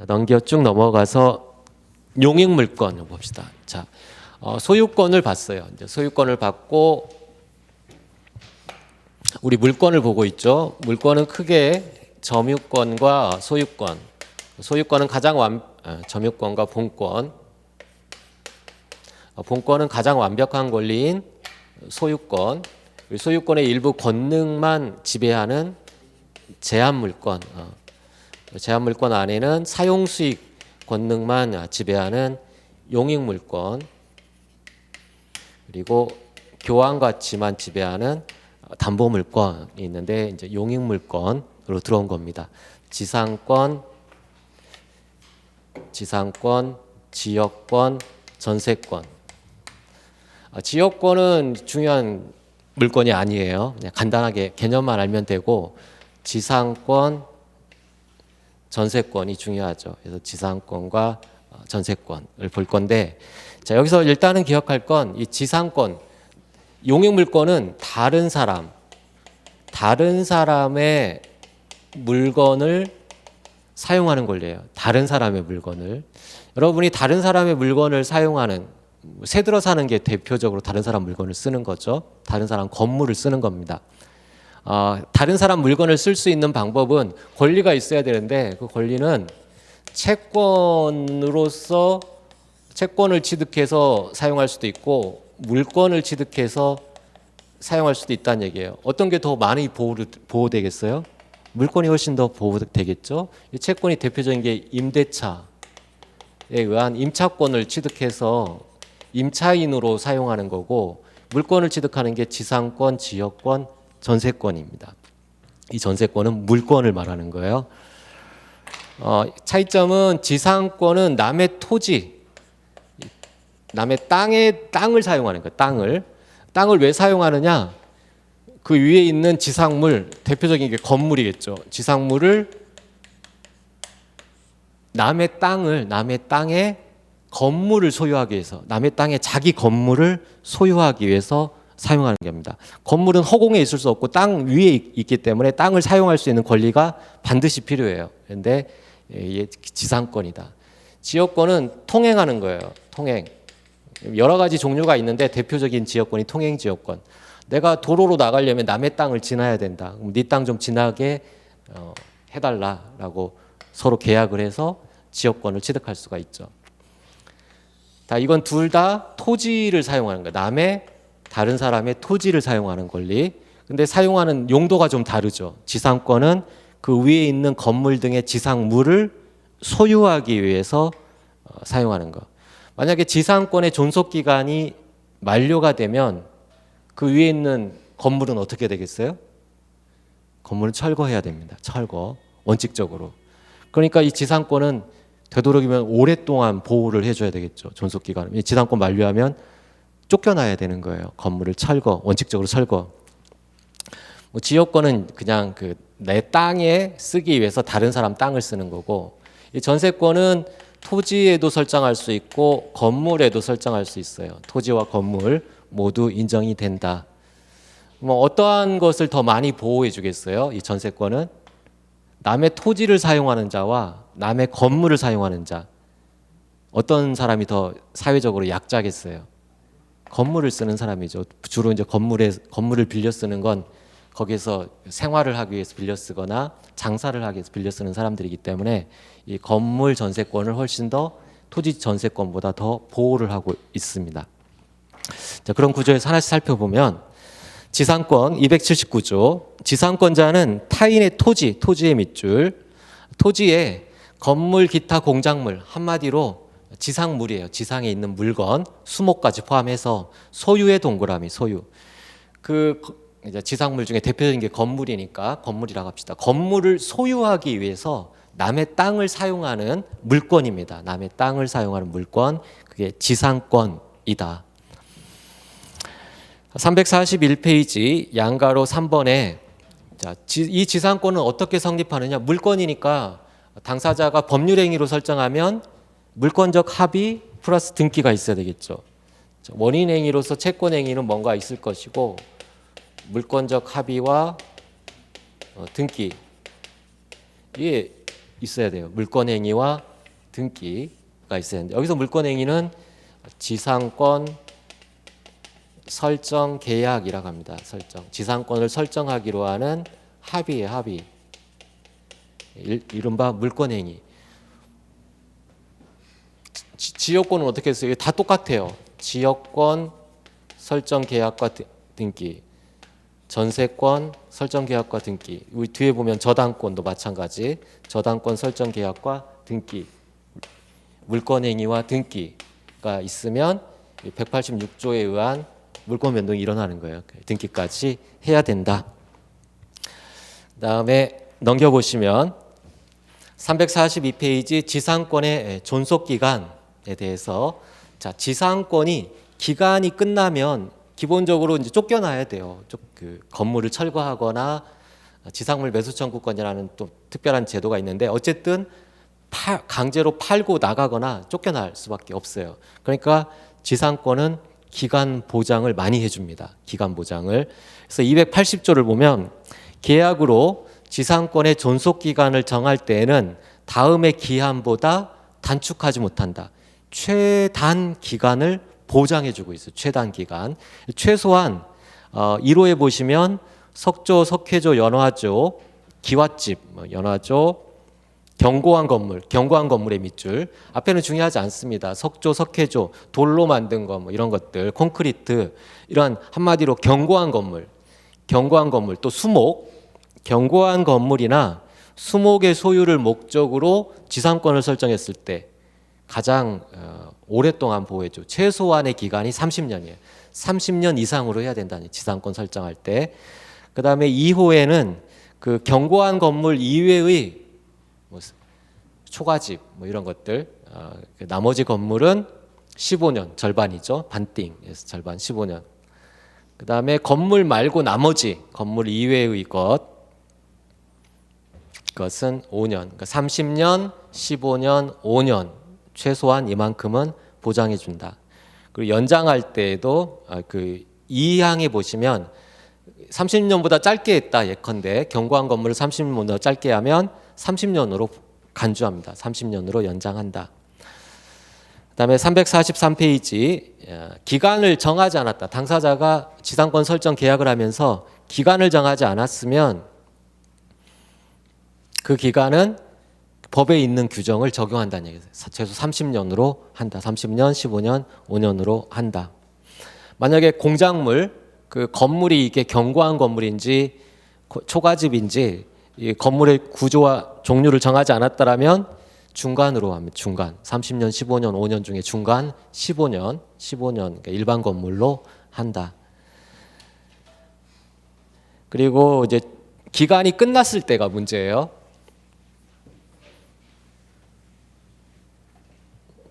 넘겨 쭉 넘어가서 용익물권 봅시다. 자, 소유권을 봤어요. 이제 소유권을 받고 우리 물권을 보고 있죠. 물권은 크게 점유권과 소유권. 소유권은 점유권과 본권. 본권은 가장 완벽한 권리인 소유권. 소유권의 일부 권능만 지배하는 제한물권. 제한물권 안에는 사용수익 권능만 지배하는 용익물권. 그리고 교환가치만 지배하는 담보물권이 있는데 이제 용익물권으로 들어온 겁니다. 지상권, 지역권, 전세권. 지역권은 중요한 물건이 아니에요. 그냥 간단하게 개념만 알면 되고 지상권, 전세권이 중요하죠. 그래서 지상권과 전세권을 볼 건데, 자, 여기서 일단은 기억할 건 이 지상권, 용익물권은 다른 사람의 물건을 사용하는 권리예요. 다른 사람의 물건을. 여러분이 다른 사람의 물건을 사용하는, 새 들어 사는 게 대표적으로 다른 사람 물건을 쓰는 거죠. 다른 사람 건물을 쓰는 겁니다. 다른 사람 물건을 쓸 수 있는 방법은 권리가 있어야 되는데, 그 권리는 채권으로서 채권을 취득해서 사용할 수도 있고 물건을 취득해서 사용할 수도 있다는 얘기예요. 어떤 게 더 많이 보호되겠어요? 물건이 훨씬 더 보호되겠죠. 이 채권이 대표적인 게 임대차에 의한 임차권을 취득해서 임차인으로 사용하는 거고, 물건을 취득하는 게 지상권, 지역권, 전세권입니다. 이 전세권은 물건을 말하는 거예요. 차이점은 지상권은 남의 토지, 남의 땅을 사용하는 거예요. 땅을 왜 사용하느냐? 그 위에 있는 지상물, 대표적인 게 건물이겠죠. 지상물을 남의 땅에 건물을 소유하기 위해서, 남의 땅에 자기 건물을 소유하기 위해서 사용하는 겁니다. 건물은 허공에 있을 수 없고 땅 위에 있기 때문에 땅을 사용할 수 있는 권리가 반드시 필요해요. 그런데 이게 지상권이다. 지역권은 통행하는 거예요. 통행. 여러 가지 종류가 있는데 대표적인 지역권이 통행지역권. 내가 도로로 나가려면 남의 땅을 지나야 된다. 그럼 네 땅 좀 지나게 해달라라고 서로 계약을 해서 지역권을 취득할 수가 있죠. 이건 둘 다 토지를 사용하는 거예요. 다른 사람의 토지를 사용하는 권리. 근데 사용하는 용도가 좀 다르죠. 지상권은 그 위에 있는 건물 등의 지상물을 소유하기 위해서 사용하는 거. 만약에 지상권의 존속기간이 만료가 되면 그 위에 있는 건물은 어떻게 되겠어요? 건물은 철거해야 됩니다. 철거. 원칙적으로. 그러니까 이 지상권은 되도록이면 오랫동안 보호를 해줘야 되겠죠. 존속기간. 지상권 만료하면 쫓겨나야 되는 거예요. 건물을 원칙적으로 철거. 지역권은 그냥 내 땅에 쓰기 위해서 다른 사람 땅을 쓰는 거고, 이 전세권은 토지에도 설정할 수 있고 건물에도 설정할 수 있어요. 토지와 건물 모두 인정이 된다. 어떠한 것을 더 많이 보호해 주겠어요? 이 전세권은 남의 토지를 사용하는 자와 남의 건물을 사용하는 자, 어떤 사람이 더 사회적으로 약자겠어요? 건물을 쓰는 사람이죠. 주로 이제 건물을 빌려 쓰는 건 거기서 생활을 하기 위해서 빌려 쓰거나 장사를 하기 위해서 빌려 쓰는 사람들이기 때문에 이 건물 전세권을 훨씬 더 토지 전세권보다 더 보호를 하고 있습니다. 자, 그런 구조에서 하나씩 살펴보면, 지상권 279조. 지상권자는 타인의 토지의 밑줄, 토지에 건물, 기타 공작물, 한마디로 지상물이에요. 지상에 있는 물건, 수목까지 포함해서 소유의 동그라미, 소유. 이제 지상물 중에 대표적인 게 건물이니까 건물이라고 합시다. 건물을 소유하기 위해서 남의 땅을 사용하는 물건입니다. 남의 땅을 사용하는 물건, 그게 지상권이다. 341페이지 양가로 3번에 이 지상권은 어떻게 성립하느냐? 물건이니까 당사자가 법률행위로 설정하면 물권적 합의 플러스 등기가 있어야 되겠죠. 원인행위로서 채권행위는 뭔가 있을 것이고, 물권적 합의와 등기, 이게 있어야 돼요. 물권행위와 등기가 있어야 되는데 여기서 물권행위는 지상권 설정 계약이라고 합니다. 설정. 지상권을 설정하기로 하는 합의에 합의. 이른바 물권행위. 지역권은 어떻게 했어요? 다 똑같아요. 지역권 설정 계약과 등기. 전세권 설정 계약과 등기. 우리 뒤에 보면 저당권도 마찬가지. 저당권 설정 계약과 등기. 물권행위와 등기가 있으면 186조에 의한 물권 변동이 일어나는 거예요. 등기까지 해야 된다. 그다음에 넘겨보시면 342페이지 지상권의 존속기간에 대해서 자 지상권이 기간이 끝나면 기본적으로 이제 쫓겨나야 돼요. 그 건물을 철거하거나 지상물 매수 청구권이라는 또 특별한 제도가 있는데 어쨌든 강제로 팔고 나가거나 쫓겨날 수밖에 없어요. 그러니까 지상권은 기간 보장을 많이 해줍니다. 기간 보장을. 그래서 280조를 보면 계약으로 지상권의 존속 기간을 정할 때에는 다음의 기한보다 단축하지 못한다. 최단 기간을 보장해주고 있어요. 최단 기간. 최소한 1호에 보시면 석조, 석회조, 연화조, 기와집, 연화조, 견고한 건물의 밑줄. 앞에는 중요하지 않습니다. 석조, 석회조, 돌로 만든 거 이런 것들, 콘크리트 이런 한마디로 견고한 건물, 또 수목, 견고한 건물이나 수목의 소유를 목적으로 지상권을 설정했을 때 가장 오랫동안 보호해줘. 최소한의 기간이 30년이에요. 30년 이상으로 해야 된다니 지상권 설정할 때. 그 다음에 2호에는 그 견고한 건물 이외의 초가집 이런 것들 나머지 건물은 15년 절반이죠. 반띵에서 절반 15년. 그 다음에 건물 말고 나머지 건물 이외의 그것은 5년. 그러니까 30년, 15년, 5년 최소한 이만큼은 보장해 준다. 그리고 연장할 때에도 그 2항에 보시면 30년보다 짧게 했다 예컨대 견고한 건물을 30년보다 짧게 하면 30년으로 간주합니다. 30년으로 연장한다. 그다음에 343페이지 기간을 정하지 않았다. 당사자가 지상권 설정 계약을 하면서 기간을 정하지 않았으면 그 기간은 법에 있는 규정을 적용한다는 얘기예요. 최소 30년으로 한다. 30년, 15년, 5년으로 한다. 만약에 공작물 그 건물이 이게 견고한 건물인지 초가집인지 이 건물의 구조와 종류를 정하지 않았다라면 중간으로 합니다. 중간 30년, 15년, 5년 중에 중간 15년 그러니까 일반 건물로 한다. 그리고 이제 기간이 끝났을 때가 문제예요.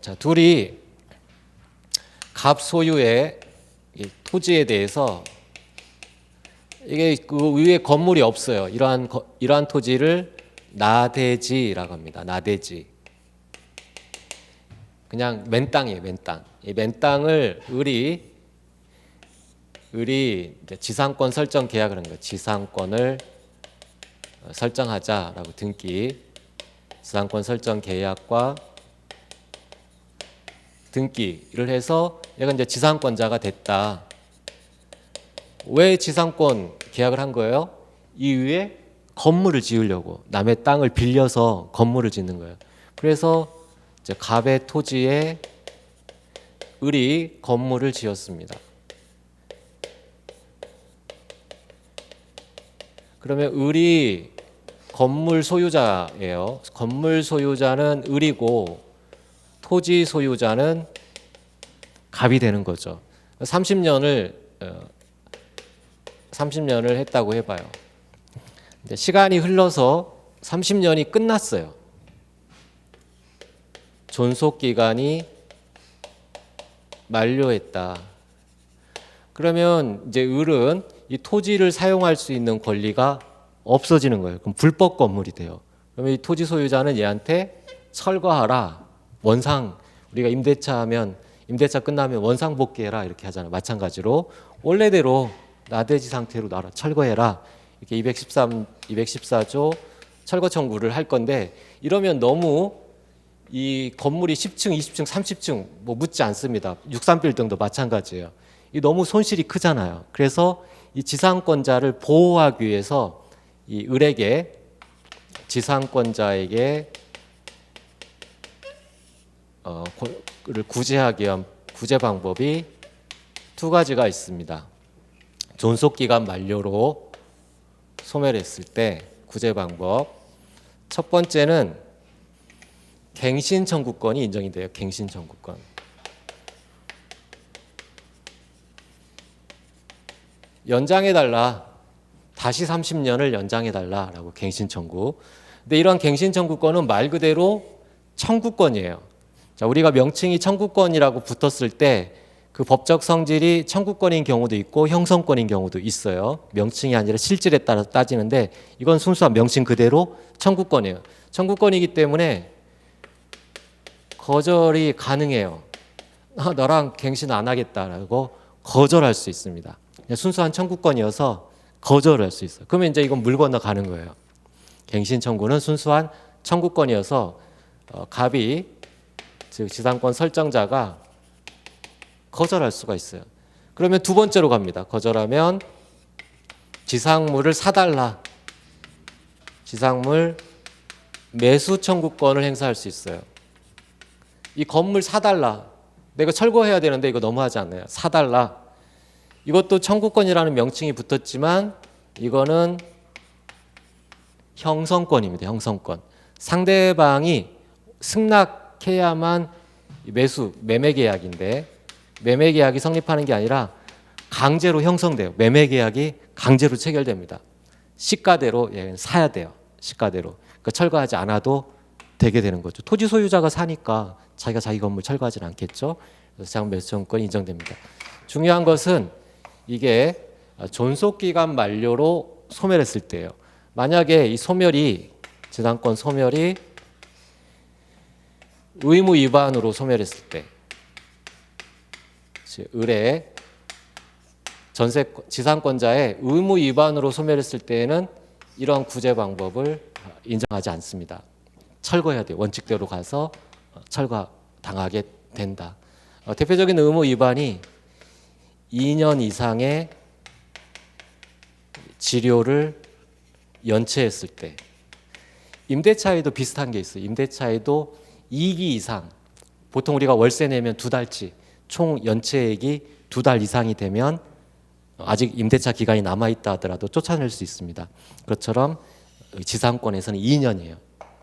자, 둘이 갑 소유의 토지에 대해서 이게 그 위에 건물이 없어요. 이러한 토지를 나대지라고 합니다. 나대지. 그냥 맨 땅이에요. 맨 땅. 이 맨 땅을 을이 이제 지상권 설정 계약을 한 거예요. 지상권을 설정하자라고 등기. 지상권 설정 계약과 등기를 해서 얘가 이제 지상권자가 됐다. 왜 지상권 계약을 한 거예요? 이 위에 건물을 지으려고 남의 땅을 빌려서 건물을 짓는 거예요. 그래서 이제 갑의 토지에 을이 건물을 지었습니다. 그러면 을이 건물 소유자예요. 건물 소유자는 을이고 토지 소유자는 갑이 되는 거죠. 30년을 했다고 해봐요. 시간이 흘러서 30년이 끝났어요. 존속기간이 만료했다. 그러면 이제 을은 이 토지를 사용할 수 있는 권리가 없어지는 거예요. 그럼 불법 건물이 돼요. 그러면 이 토지 소유자는 얘한테 철거하라. 원상 우리가 임대차 하면 임대차 끝나면 원상 복귀해라 이렇게 하잖아요. 마찬가지로 원래대로 나대지 상태로 놔라. 철거해라. 이렇게 214조 철거 청구를 할 건데 이러면 너무 이 건물이 10층, 20층, 30층 뭐 묻지 않습니다. 63빌딩도 마찬가지예요. 이 너무 손실이 크잖아요. 그래서 이 지상권자를 보호하기 위해서 이 을에게 지상권자에게 를 구제하기 위한 구제 방법이 두 가지가 있습니다. 존속기간 만료로 소멸했을 때 구제 방법. 첫 번째는 갱신 청구권이 인정이 돼요. 갱신 청구권. 연장해달라. 다시 30년을 연장해달라라고 갱신 청구. 근데 이런 갱신 청구권은 말 그대로 청구권이에요. 자, 우리가 명칭이 청구권이라고 붙었을 때 그 법적 성질이 청구권인 경우도 있고 형성권인 경우도 있어요. 명칭이 아니라 실질에 따라서 따지는데 이건 순수한 명칭 그대로 청구권이에요. 청구권이기 때문에 거절이 가능해요. 너랑 갱신 안 하겠다라고 거절할 수 있습니다. 순수한 청구권이어서 거절할 수 있어요. 그러면 이제 이건 물 건너 가는 거예요. 갱신 청구는 순수한 청구권이어서 갑이 즉 지상권 설정자가 거절할 수가 있어요. 그러면 두 번째로 갑니다. 거절하면 지상물을 사달라. 지상물 매수 청구권을 행사할 수 있어요. 이 건물 사달라. 내가 철거해야 되는데 이거 너무하지 않나요? 사달라. 이것도 청구권이라는 명칭이 붙었지만 이거는 형성권입니다. 형성권. 상대방이 승낙해야만 매수, 매매계약인데 매매계약이 성립하는 게 아니라 강제로 형성돼요. 매매계약이 강제로 체결됩니다. 시가대로 사야 돼요. 시가대로. 그러니까 철거하지 않아도 되게 되는 거죠. 토지 소유자가 사니까 자기가 자기 건물 철거하지는 않겠죠. 그래서 장매수청구권이 인정됩니다. 중요한 것은 이게 존속기간 만료로 소멸했을 때예요. 만약에 이 소멸이 지상권 소멸이 의무 위반으로 소멸했을 때 을의 전세 지상권자의 의무 위반으로 소멸했을 때에는 이런 구제 방법을 인정하지 않습니다. 철거해야 돼요. 원칙대로 가서 철거 당하게 된다. 대표적인 의무 위반이 2년 이상의 지료를 연체했을 때, 임대차에도 비슷한 게 있어요. 임대차에도 2기 이상, 보통 우리가 월세 내면 2달치, 총 연체액이 2달 이상이 되면 아직 임대차 기간이 남아있다 하더라도 쫓아낼 수 있습니다. 그것처럼 지상권에서는 2년이에요.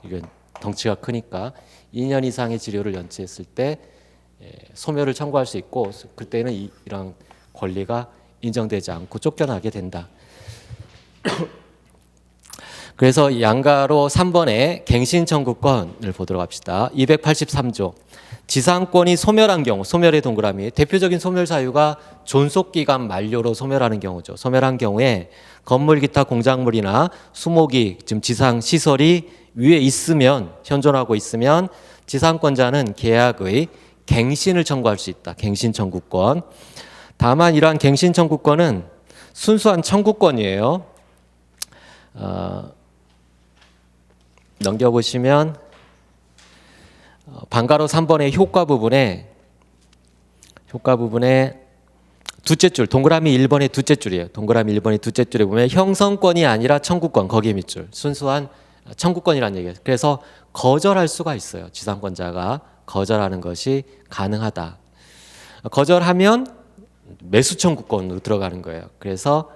이건 덩치가 크니까 2년 이상의 지료를 연체했을 때 소멸을 청구할 수 있고 그때는 이런 권리가 인정되지 않고 쫓겨나게 된다. 그래서 양가로 3번의 갱신 청구권을 보도록 합시다. 283조. 지상권이 소멸한 경우, 소멸의 동그라미, 대표적인 소멸 사유가 존속기간 만료로 소멸하는 경우죠. 소멸한 경우에 건물 기타 공작물이나 수목이 지금 지상 시설이 위에 있으면, 현존하고 있으면 지상권자는 계약의 갱신을 청구할 수 있다. 갱신 청구권. 다만 이러한 갱신 청구권은 순수한 청구권이에요. 넘겨보시면 방가로 3번의 효과 부분에 두째 줄, 동그라미 1번의 두째 줄이에요. 동그라미 1번의 두째 줄에 보면 형성권이 아니라 청구권, 거기에 밑줄. 순수한 청구권이라는 얘기예요. 그래서 거절할 수가 있어요. 지상권자가 거절하는 것이 가능하다. 거절하면 매수 청구권으로 들어가는 거예요. 그래서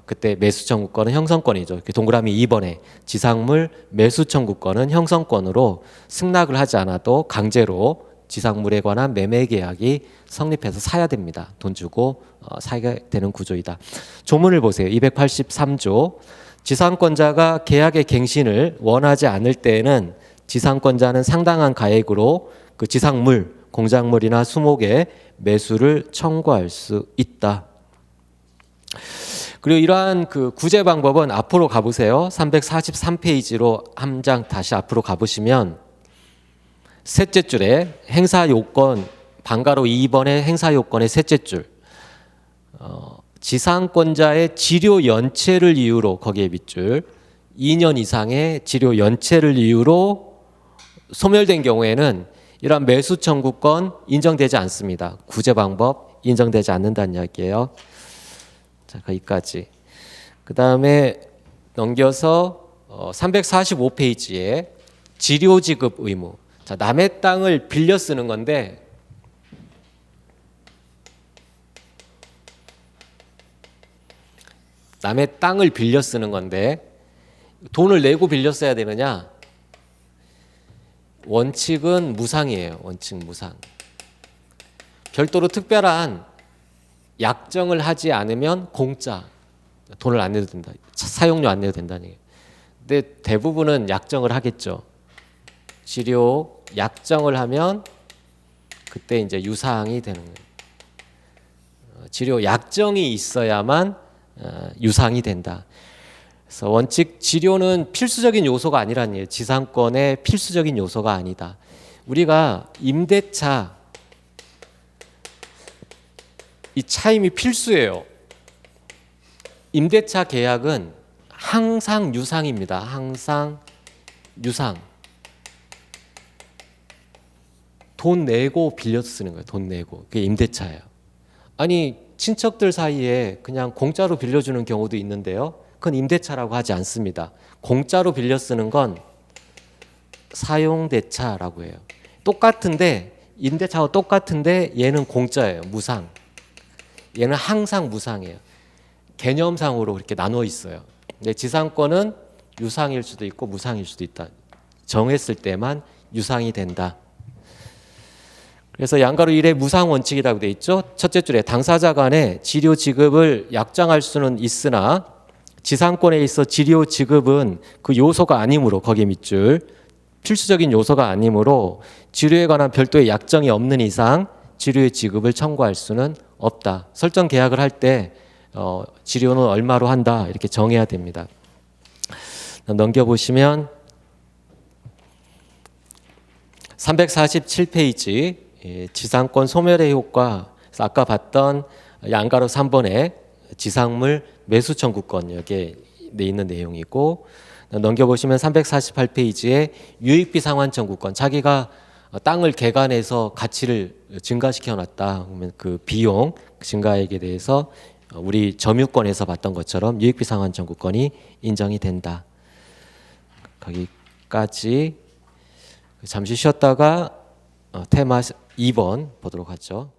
그때 매수 청구권은 형성권이죠. 동그라미 2번에 지상물 매수 청구권은 형성권으로 승낙을 하지 않아도 강제로 지상물에 관한 매매 계약이 성립해서 사야 됩니다. 돈 주고 사게 되는 구조이다. 조문을 보세요. 283조. 지상권자가 계약의 갱신을 원하지 않을 때에는 지상권자는 상당한 가액으로 그 지상물, 공작물이나 수목의 매수를 청구할 수 있다. 그리고 이러한 그 구제 방법은 앞으로 가보세요. 343페이지로 한 장 다시 앞으로 가보시면 셋째 줄에 행사 요건, 방가로 2번의 행사 요건의 셋째 줄, 지상권자의 지료 연체를 이유로, 거기에 밑줄 2년 이상의 지료 연체를 이유로 소멸된 경우에는 이러한 매수 청구권 인정되지 않습니다. 구제 방법 인정되지 않는다는 이야기예요. 자, 거기까지. 그 다음에 넘겨서 345페이지에 지료 지급 의무. 자, 남의 땅을 빌려 쓰는 건데 남의 땅을 빌려 쓰는 건데 돈을 내고 빌려 써야 되느냐? 원칙은 무상이에요. 원칙 무상. 별도로 특별한 약정을 하지 않으면 공짜. 돈을 안 내도 된다. 사용료 안 내도 된다는 얘기예요. 근데 대부분은 약정을 하겠죠. 지료 약정을 하면 그때 이제 유상이 되는 거예요. 지료 약정이 있어야만 유상이 된다. 그래서 원칙 지료는 필수적인 요소가 아니라는 얘기예요. 지상권의 필수적인 요소가 아니다. 우리가 임대차 이 차임이 필수예요. 임대차 계약은 항상 유상입니다. 항상 유상. 돈 내고 빌려서 쓰는 거예요. 돈 내고. 그게 임대차예요. 아니 친척들 사이에 그냥 공짜로 빌려주는 경우도 있는데요. 그건 임대차라고 하지 않습니다. 공짜로 빌려 쓰는 건 사용대차라고 해요. 똑같은데 임대차와 똑같은데 얘는 공짜예요. 무상. 얘는 항상 무상이에요. 개념상으로 그렇게 나눠 있어요. 근데 지상권은 유상일 수도 있고 무상일 수도 있다. 정했을 때만 유상이 된다. 그래서 양가로 1의 무상 원칙이라고 돼 있죠. 첫째 줄에 당사자 간에 지료 지급을 약정할 수는 있으나 지상권에 있어 지료 지급은 그 요소가 아니므로 거기 밑줄 필수적인 요소가 아니므로 지료에 관한 별도의 약정이 없는 이상 지료의 지급을 청구할 수는 없다. 설정 계약을 할 때 지료는 얼마로 한다 이렇게 정해야 됩니다. 넘겨보시면 347페이지 지상권 소멸의 효과. 아까 봤던 양가로 3번에 지상물 매수 청구권 여기에 돼 있는 내용이고, 넘겨보시면 348페이지에 유익비 상환 청구권. 자기가 땅을 개간해서 가치를 증가시켜 놨다. 그러면 그 비용 증가액에 대해서 우리 점유권에서 봤던 것처럼 유익비 상환 청구권이 인정이 된다. 거기까지 잠시 쉬었다가 테마 2번 보도록 하죠.